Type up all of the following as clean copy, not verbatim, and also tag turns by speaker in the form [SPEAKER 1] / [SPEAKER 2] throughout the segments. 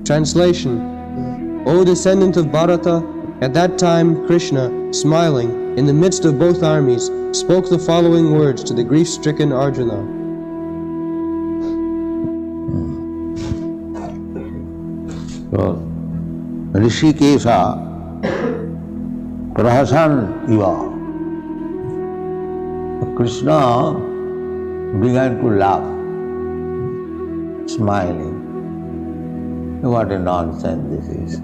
[SPEAKER 1] Translation: O descendant of Bharata, at that time Krishna, smiling, in the midst of both armies, spoke the following words to the grief-stricken Arjuna.
[SPEAKER 2] So, Rishikesha Prahasan Iva. Krishna began to laugh, smiling. What a nonsense this is.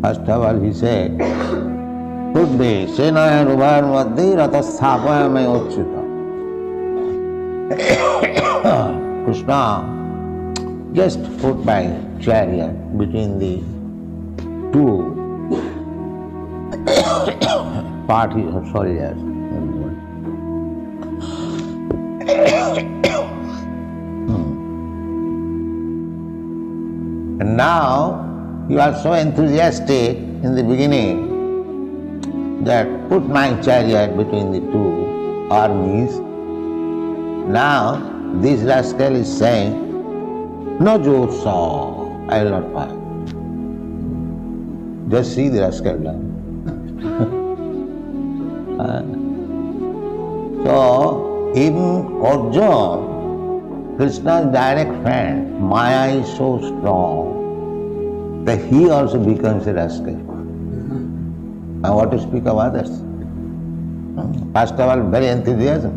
[SPEAKER 2] First of all he said, Buddhi, Senaya Rubar Madhi Ratasthapaya Me Uchita. Krishna, just put my chariot between the two parties of soldiers. And now you are so enthusiastic in the beginning that put my chariot between the two armies. Now this rascal is saying, no Jotsa, I will not fight. Just see the rascal now. So, in Arjuna, Krishna's direct friend, Maya is so strong that he also becomes a rascal. Now what to speak of others? First of all, very enthusiasm.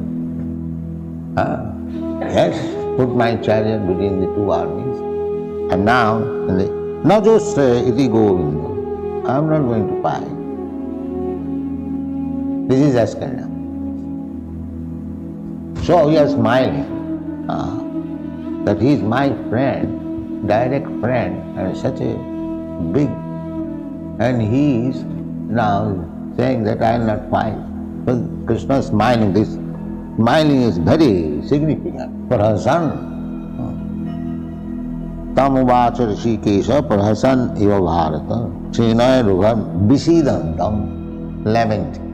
[SPEAKER 2] Yes, put my chariot between the two armies. And now, no just iti govinda. I am not going to fight. This is rascal now. So he is smiling that he is my friend, direct friend, and such a big, and he is now saying that I will not fight. So Krishna is smiling. This smiling is very significant for her son. Tamuvacha Rishikesha Prahasan Eva Bharata Chenaya Rugam Visidantam, lamenting.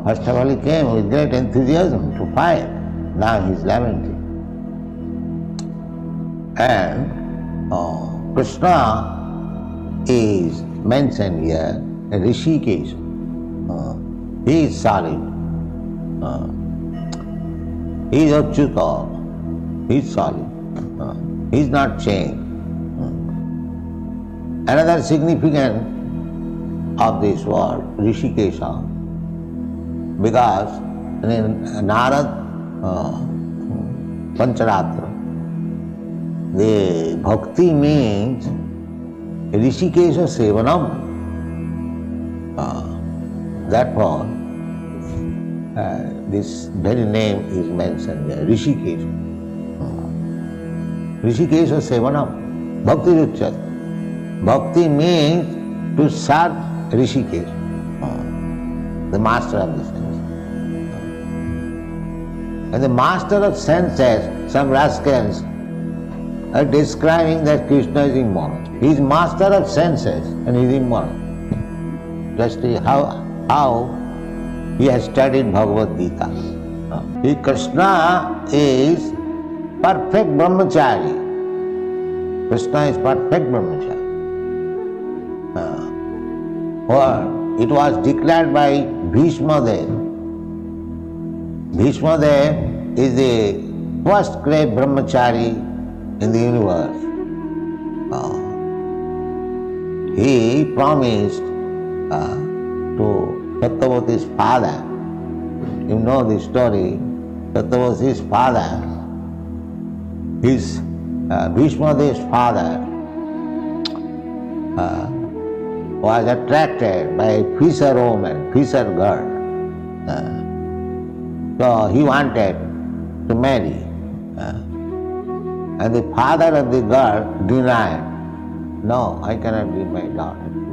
[SPEAKER 2] First of all he came with great enthusiasm to fight. Now he is lamenting. And Krishna is mentioned here, Rishikesh. He is solid. He is Achyuta. He is solid. He is not changed. Another significance of this word, Rishikesha, because in Narad Pancharatra, the bhakti means Rishikesha Sevanam. Therefore, this very name is mentioned here, Rishikesha. Rishikesha Sevanam, Bhakti Ruchat. Bhakti means to serve Rishikesha, the master of the senses. And the master of senses, some rascals are describing that Krishna is immoral. He is master of senses and he is immoral. Just how he has studied Bhagavad Gita. Krishna is perfect brahmachari. Krishna is perfect brahmachari. It was declared by Bhishma Dev. Bhishma Dev is the first great brahmachari in the universe. He promised to Satyavati's father. You know the story. Satyavati's father, his Bhishma Dev's father, was attracted by a fisher woman, fisher girl. So he wanted to marry. And the father of the girl denied, no, I cannot give my daughter to you.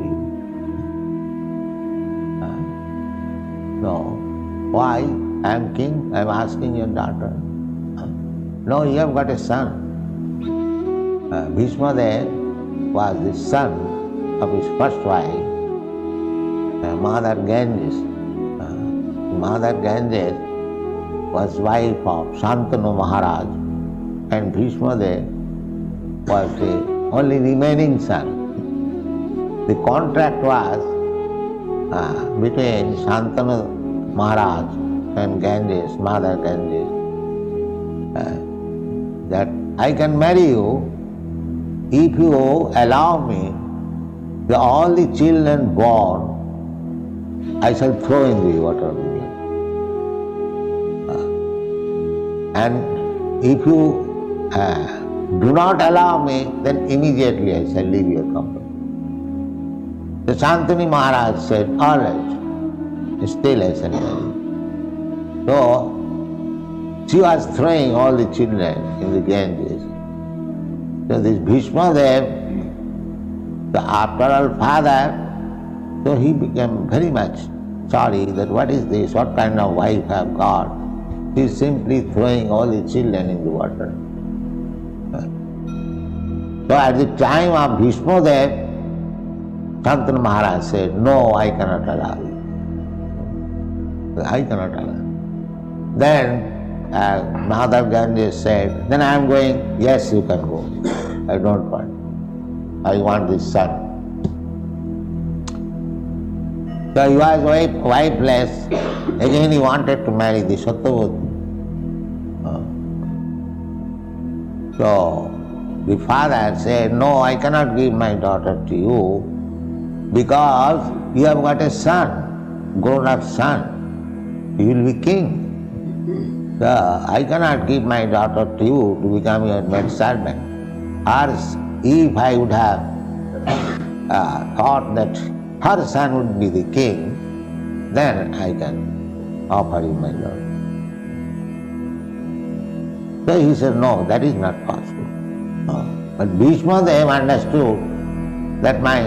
[SPEAKER 2] No. Why? I am king, I am asking your daughter. No, you have got a son. Bhishma Dev was the son of his first wife, Mother Ganges. Mother Ganges was wife of Shantanu Maharaj, and Bhishma was the only remaining son. The contract was between Shantanu Maharaj and Ganges, Mother Ganges, that I can marry you if you allow me all the children born, I shall throw in the water. And if you do not allow me, then immediately I shall leave your company. The Shantanu Maharaj said, all right, still I shall marry. So, she was throwing all the children in the Ganges. So this Bhishma the after all father, so he became very much sorry that what is this, what kind of wife I have got. She is simply throwing all the children in the water. So at the time of Bhishma Shantanu Maharaj said, no, I cannot allow you. I cannot allow. Then Mother Ganges said, then I am going. Yes, you can go. I don't want. I want this son. So he was wifeless. Again he wanted to marry the Satyavati. So the father said, no, I cannot give my daughter to you because you have got a son, grown-up son. You will be king. So I cannot give my daughter to you to become your maidservant. Or if I would have thought that her son would be the king, then I can offer you my daughter. So he said, no, that is not possible. But Bhishma understood that my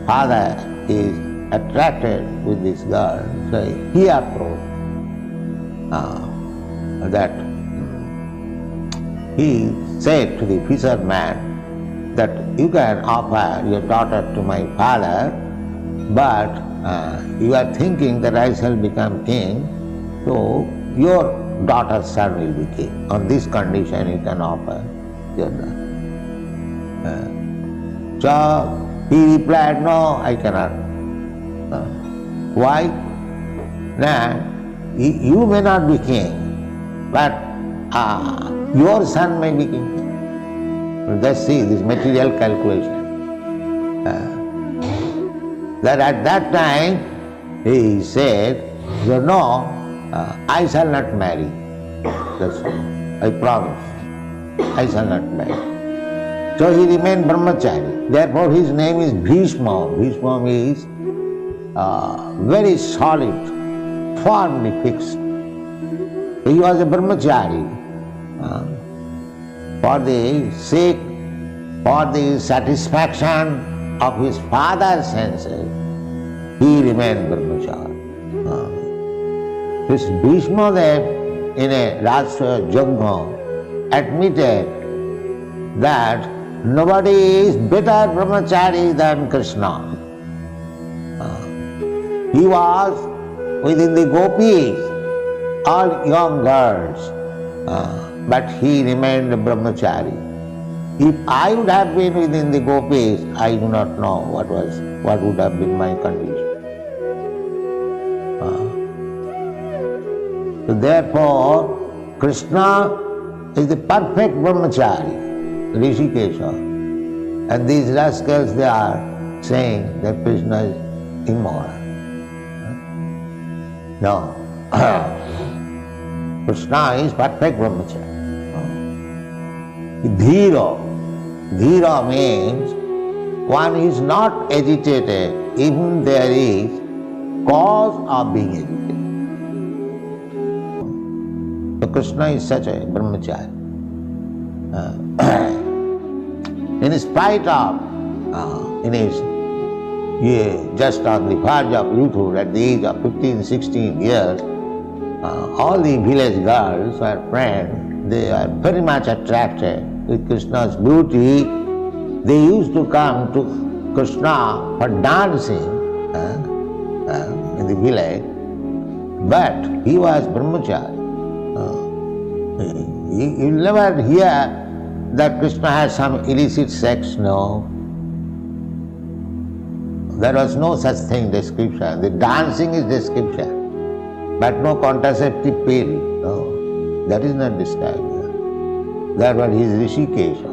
[SPEAKER 2] father is attracted with this girl. So he approached that he said to the fisherman that you can offer your daughter to my father, but you are thinking that I shall become king, so your daughter's son will be king. On this condition you can offer your daughter. So he replied, no, I cannot. Why? Now, you may not be king, but your son may be king. Let's see this material calculation. That at that time he said, no, I shall not marry. That's all. I promise. I shall not marry. So he remained brahmachari. Therefore his name is Bhishma. Bhishma means very solid, firmly fixed. He was a brahmachari. For the sake, for the satisfaction of his father's senses, he remained brahmachari. This Bhishma in a Rajasuya Yajna admitted that nobody is better brahmachari than Krishna. He was within the gopis, all young girls, but he remained a brahmachari. If I would have been within the gopis, I do not know what would have been my condition. So therefore, Krishna is the perfect brahmachari, Rishikesha. And these rascals, they are saying that Krishna is immoral. No. Krishna is perfect brahmachari. Dhira. Dhira means one is not agitated even there is cause of being agitated. So Krishna is such a brahmachari. In spite of, in his just on the verge of youthhood, at the age of 15, 16 years, all the village girls were friends. They are very much attracted with Krishna's beauty. They used to come to Krishna for dancing in the village, but he was brahmachari. You never hear that Krishna has some illicit sex, no. There was no such thing, description. The dancing is description, but no contraceptive pill, no. That is not described here. That was his Rishikesha.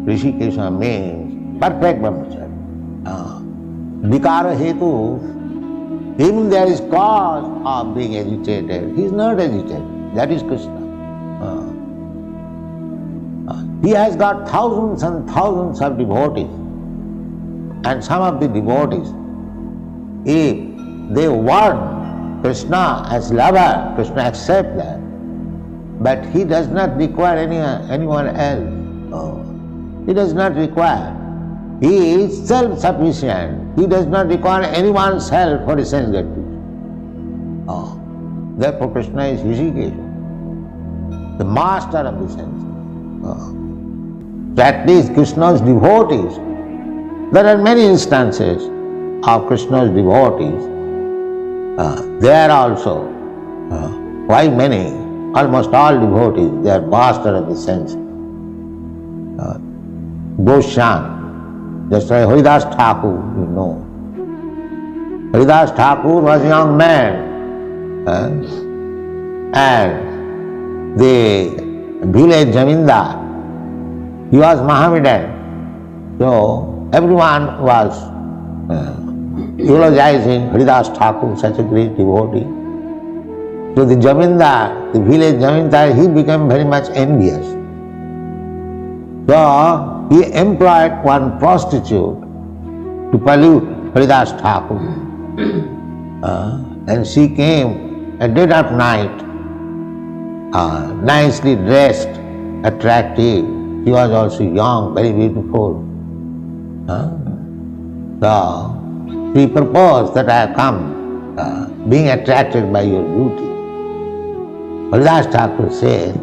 [SPEAKER 2] Rishikesha means perfect brahmacharya. Vikara hetu, even there is cause of being agitated. He is not agitated. That is Krishna. He has got thousands and thousands of devotees. And some of the devotees, if they want Krishna as lover, Krishna accepts that. But he does not require anyone else. He does not require. He is self-sufficient. He does not require anyone's help for his sense gratification. Therefore Krishna is Rishikesha, the master of the senses. So at least Krishna's devotees, there are many instances of Krishna's devotees. They are also, why many? Almost all devotees, they are master of the senses. Goshan, just like Haridas Thakur, you know. Haridas Thakur was a young man, and the village Jamindar, he was Mohammedan. So everyone was eulogizing Haridas Thakur, such a great devotee. So the Jamindar, the village Jamindar, he became very much envious. So he employed one prostitute to pollute Haridas Thakur. And she came at dead of night, nicely dressed, attractive. She was also young, very beautiful. So she proposed that I have come, being attracted by your beauty. Haridas Thakur said,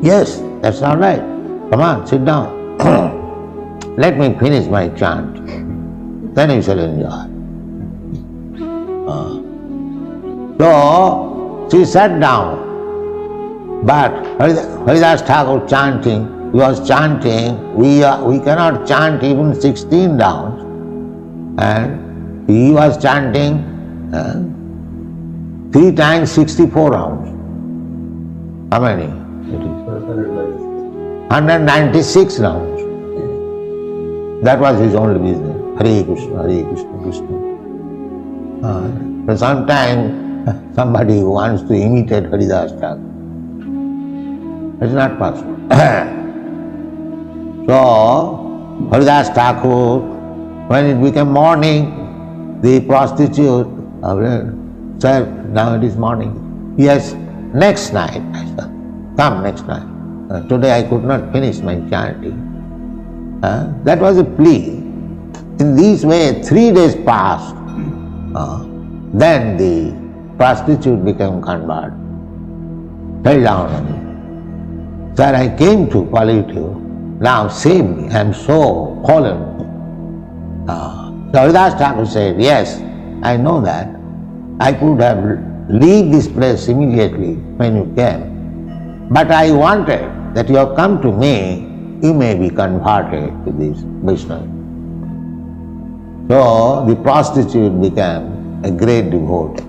[SPEAKER 2] yes, that's all right. Come on, sit down. Let me finish my chant. Then you shall enjoy. So she sat down. But Haridas Thakur chanting, he was chanting, we cannot chant even 16 rounds. And he was chanting 3 times 64 rounds. How many? 196 rounds. That was his only business. Hare Krishna, Hare Krishna, Krishna. So sometimes somebody wants to imitate Haridas Thakur. It's not possible. So Haridas Thakur, when it became morning, the prostitute said, now it is morning. Yes, next night. I said, come next night. Today I could not finish my chanting. That was a plea. In this way, 3 days passed. Then the prostitute became converted. Fell down on me. Sir, I came to pollute you. Now save me. I am so fallen. So Haridas Thakur said, yes, I know that. I could have leave this place immediately when you came. But I wanted that you have come to me, you may be converted to this Vaishnava. So the prostitute became a great devotee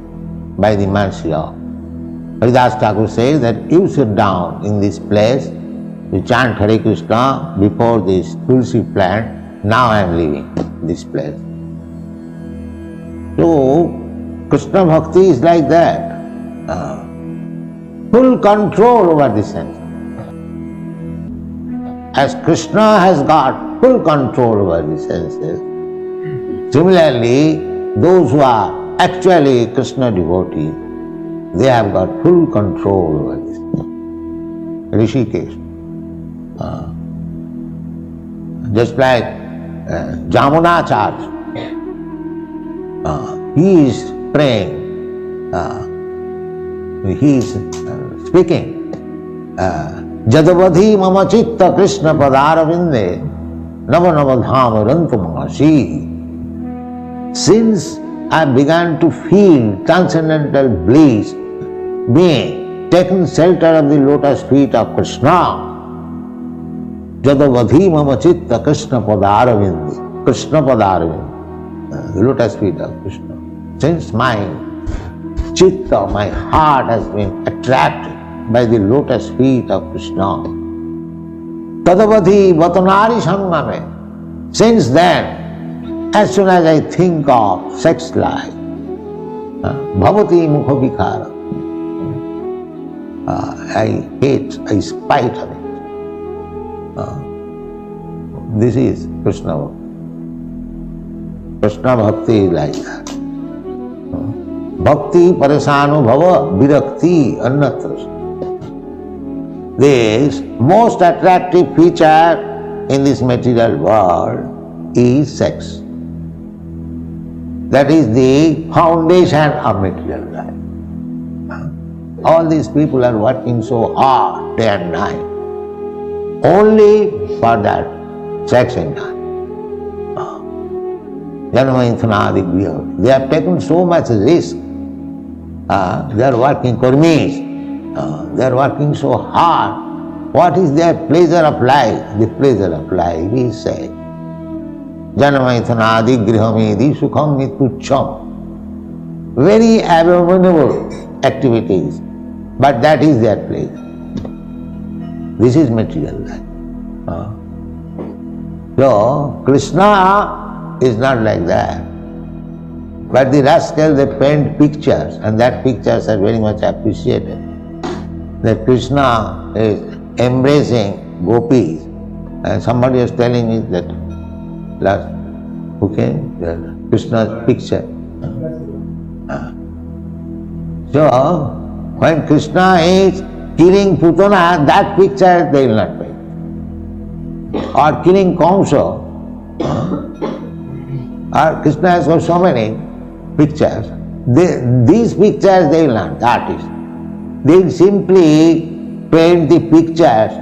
[SPEAKER 2] by the mercy of. Haridas Thakur says that you sit down in this place, you chant Hare Krishna before this Tulsi plant, now I am leaving this place. So Krishna Bhakti is like that. Full control over the senses. As Krishna has got full control over the senses, similarly, those who are actually Krishna devotees, they have got full control over this. Rishikesh. Just like Jamunacharya, he is praying, he is speaking. Devotee mama chitta Krishna padarvinde nava nava dhama rantamasi. Since I began to feel transcendental bliss being taken shelter of the lotus feet of Krishna. Devotee mama chitta Krishna padarvindi. Krishna padarvindi. The lotus feet of Krishna. Since my chitta, my heart has been attracted by the lotus feet of Krishna. Tadavati vatanari sangame. Since then, as soon as I think of sex life, bhavati mukha vikhara, I hate, I spite of it. This is Krishna Bhakti. Krishna Bhakti is like that. Bhakti parasano bhava virakti annatra. This most attractive feature in this material world is sex. That is the foundation of material life. All these people are working so hard day and night only for that sex enjoyment. They have taken so much risk. They are working kurmis. They are working so hard. What is their pleasure of life? The pleasure of life is sex. Janamaithanadi grihamedi sukham nitucham. Very abominable activities, but that is their pleasure. This is material life. So, Krishna is not like that. But the rascals, they paint pictures, and that pictures are very much appreciated. That Krishna is embracing gopis, and somebody was telling me that last, Krishna's picture. So, when Krishna is killing Putana, that picture they will not paint. Or killing Kamsa, or Krishna has got so many pictures. These pictures they will not, the artists. They will simply paint the pictures.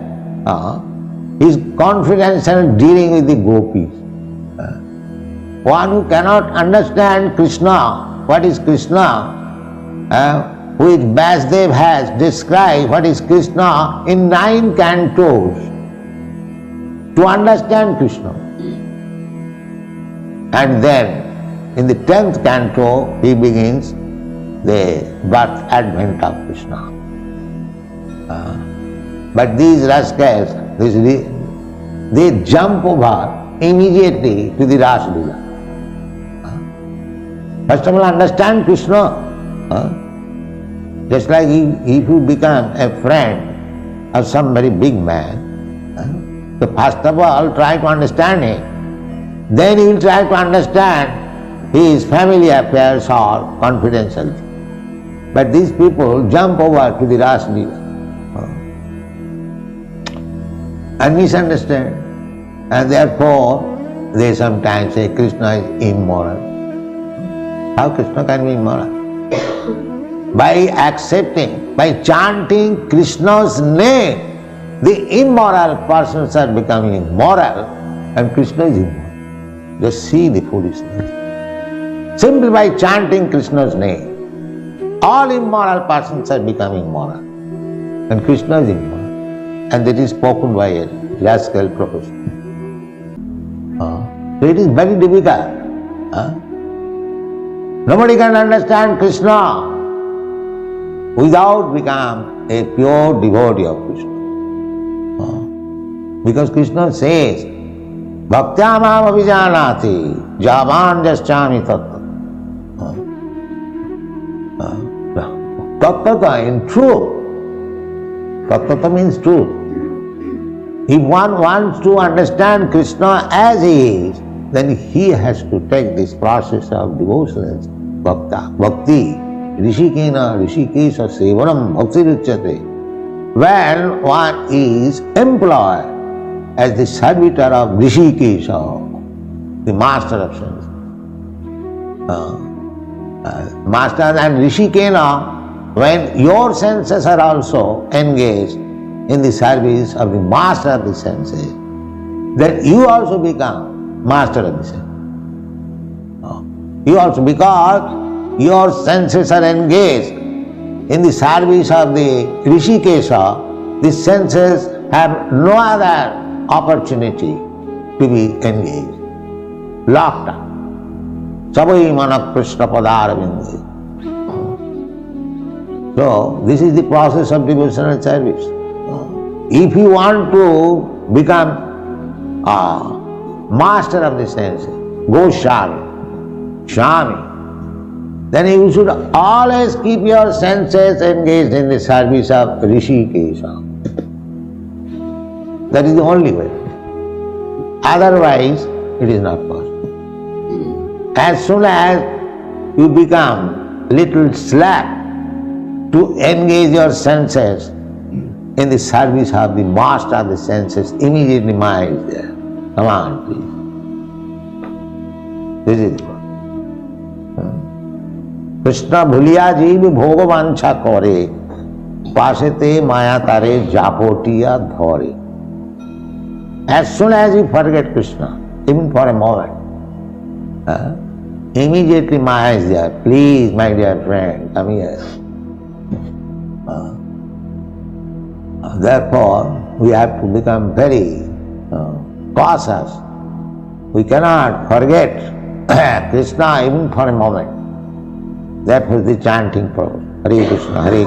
[SPEAKER 2] His confidential dealing with the gopis. One who cannot understand Krishna, what is Krishna, which Vasudev has described what is Krishna in 9 cantos. To understand Krishna. And then in the 10th canto he begins the birth advent of Krishna. But these rascals, they jump over immediately to the Rasa Leela. First of all, understand Krishna. Just like if you become a friend of some very big man, so first of all try to understand him. Then you will try to understand his family affairs or confidential. But these people jump over to the Rasa Leela and misunderstand. And therefore they sometimes say Krishna is immoral. How Krishna can be immoral? By accepting, by chanting Krishna's name, the immoral persons are becoming immoral and Krishna is immoral. Just see the foolishness. Simply by chanting Krishna's name, all immoral persons are becoming immoral and Krishna is immoral. And that is spoken by a rascal professor. So it is very difficult. Nobody can understand Krishna without become a pure devotee of Krishna. Because Krishna says, Bhaktyamam abhijanati javan jaschami tattva. Tattva in truth. Tattva means truth. If one wants to understand Krishna as he is, then he has to take this process of devotion, bhakti, rishikena, rishikesha sevanam bhakti ruchyate. When one is employed as the servitor of Rishikesha, the master of sense. Master and Rishikena, when your senses are also engaged in the service of the master of the senses, then you also become master of the senses. You also, because your senses are engaged in the service of the Rishikesha, the senses have no other opportunity to be engaged. Locked up. Sabai manak Krishna padaravinda. So, this is the process of devotional service. If you want to become a master of the senses, Swami, then you should always keep your senses engaged in the service of Rishikesha. That is the only way. Otherwise, it is not possible. As soon as you become little slack to engage your senses in the service of the master of the senses, immediately Maya is there. Come on, please. This is what. Krishna bhuliya jeev bhogavancha kore, pasete maya tare japotiya dhore. As soon as you forget Krishna, even for a moment, immediately Maya is there. Please, my dear friend, come here. Therefore, we have to become very cautious. We cannot forget Krishna even for a moment. That was the chanting process. Hare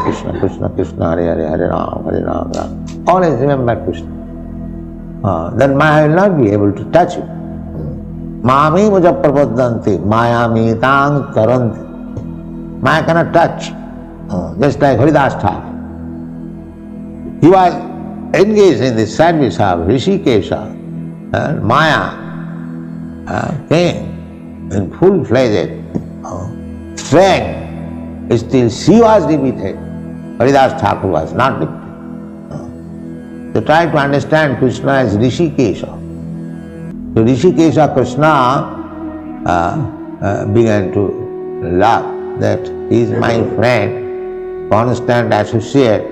[SPEAKER 2] Krishna, Krishna Krishna, Hare Hare, Hare Ram, Ram. Always remember Krishna. Then Maya will not be able to touch you. Mami muja prabodhanti, Maya mitang taranti. Maya cannot touch. Just like Haridas Thakur. He was engaged in the service of Rishikesha, and Maya came in full-fledged strength. Still she was defeated. Haridas Thakur was not defeated. So try to understand Krishna as Rishikesha. So Rishikesha Krishna began to love that he is my friend, constant associate,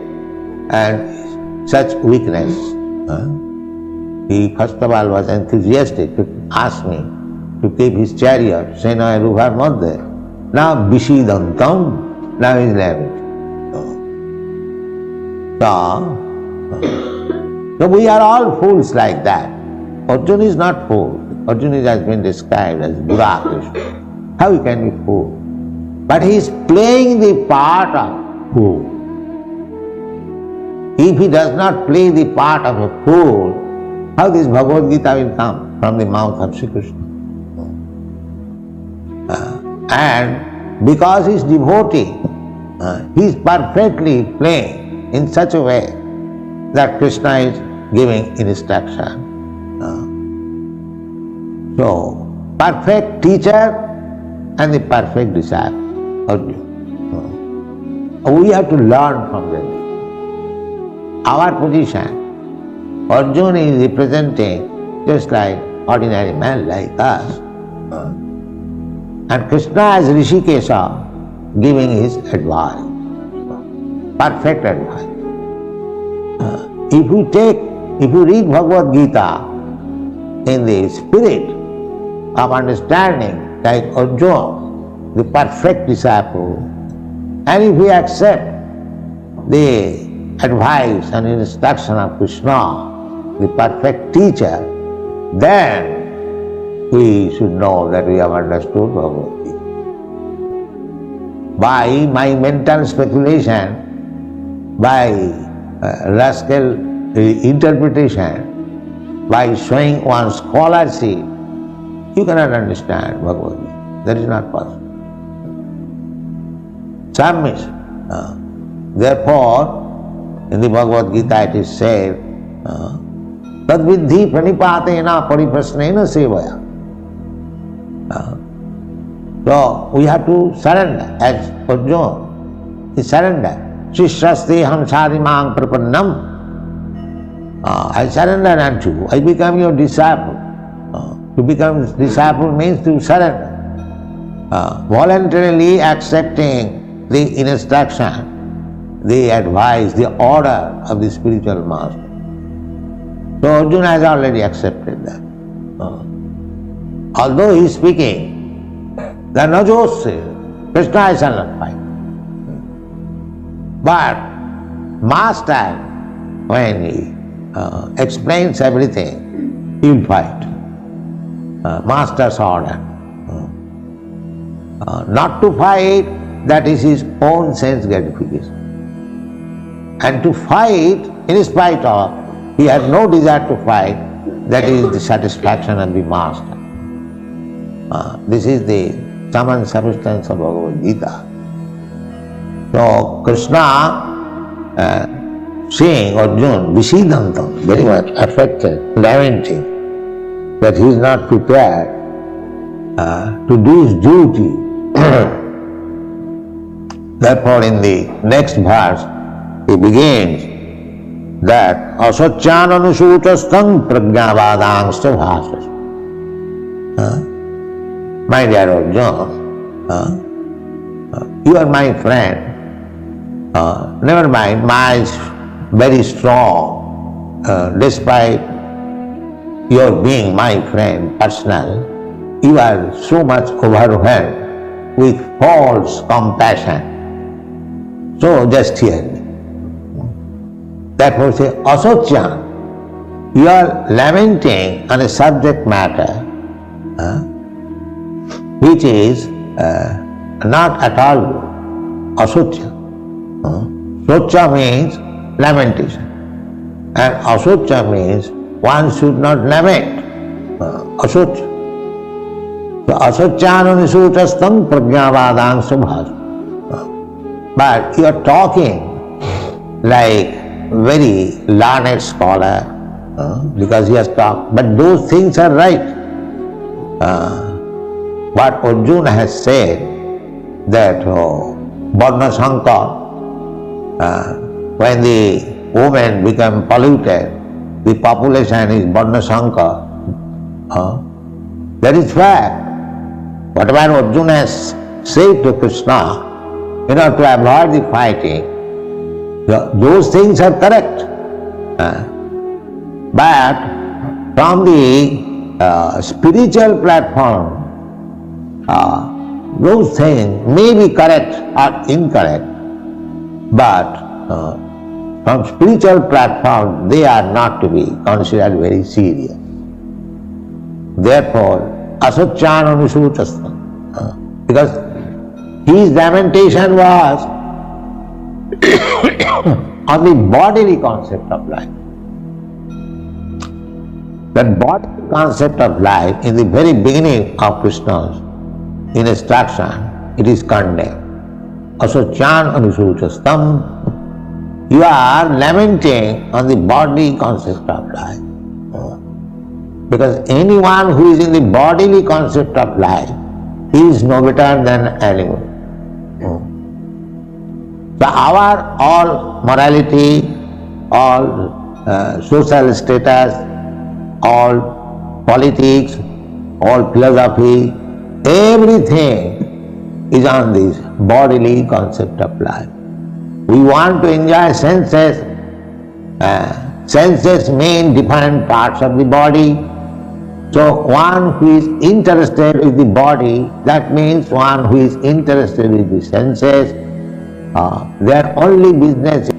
[SPEAKER 2] and such weakness. He first of all was enthusiastic to ask me to keep his chariot, Sena Ruvar Madhya. Now Vishidantam, now he is laughing. So we are all fools like that. Arjuna is not fool. Arjuna has been described as Buddha Krishna. How he can be fool? But he is playing the part of fool. If he does not play the part of a fool, how this Bhagavad Gita will come from the mouth of Sri Krishna? And because he is devotee, he is perfectly playing in such a way that Krishna is giving instruction. So, perfect teacher and the perfect disciple. We have to learn from them. Our position, Arjuna is representing just like ordinary man like us. And Krishna as Rishikesha giving his advice, perfect advice. If you read Bhagavad Gita in the spirit of understanding like Arjuna, the perfect disciple, and if we accept the advice and instruction of Krishna, the perfect teacher, then we should know that we have understood Bhagavad Gita. By my mental speculation, by rascal interpretation, by showing one's scholarship, you cannot understand Bhagavad Gita. That is not possible. Submission. Therefore, in the Bhagavad Gita it is said, Tad vidhi pranipatena pariprasnena sevaya. So we have to surrender as Arjuna. He surrendered. Shishaste hamsarimang prapannam. I surrender unto you. I become your disciple. To become disciple means to surrender. Voluntarily accepting the instruction, the advice, the order of the spiritual master. So Arjuna has already accepted that. Although he is speaking, the Najose, Krishna shall not fight. But master, when he explains everything, he will fight. Master's order. Not to fight, that is his own sense gratification. And to fight, in spite of, he has no desire to fight, that is the satisfaction of the master. This is the sum and substance of Bhagavad Gita. So Krishna, seeing Arjuna, Vishidantam, very much affected, lamenting that he is not prepared to do his duty. Therefore, in the next verse, he begins that asacyan anusutastam prajnavadangsta bhasas. My dear Arjuna, you are my friend. Never mind, my very strong, despite your being my friend personal, you are so much overwhelmed with false compassion. So just hear me. Therefore say, asacyan, you are lamenting on a subject matter which is not at all good. Asacya. Socha means lamentation. And asacya means one should not lament. Asacya. So asacyananisutastam prajnavadang subhas. But you are talking like very learned scholar because he has talked. But those things are right. What Arjuna has said that Varna Sankar, when the women become polluted, the population is Varna Sankar. That is fact. Whatever Arjuna has said to Krishna, in order to avoid the fighting, those things are correct. But from the spiritual platform, those things may be correct or incorrect, but from spiritual platform they are not to be considered very serious. Therefore, asacyan anusutastam, because his lamentation was on the bodily concept of life. That bodily concept of life, in the very beginning of Krishna's instruction, it is condemned. Asacyan anusutastam, you are lamenting on the bodily concept of life. Because anyone who is in the bodily concept of life is no better than animal. So our all morality, all social status, all politics, all philosophy, everything is on this bodily concept of life. We want to enjoy senses. Senses mean different parts of the body. So one who is interested with the body, that means one who is interested with the senses. Their only business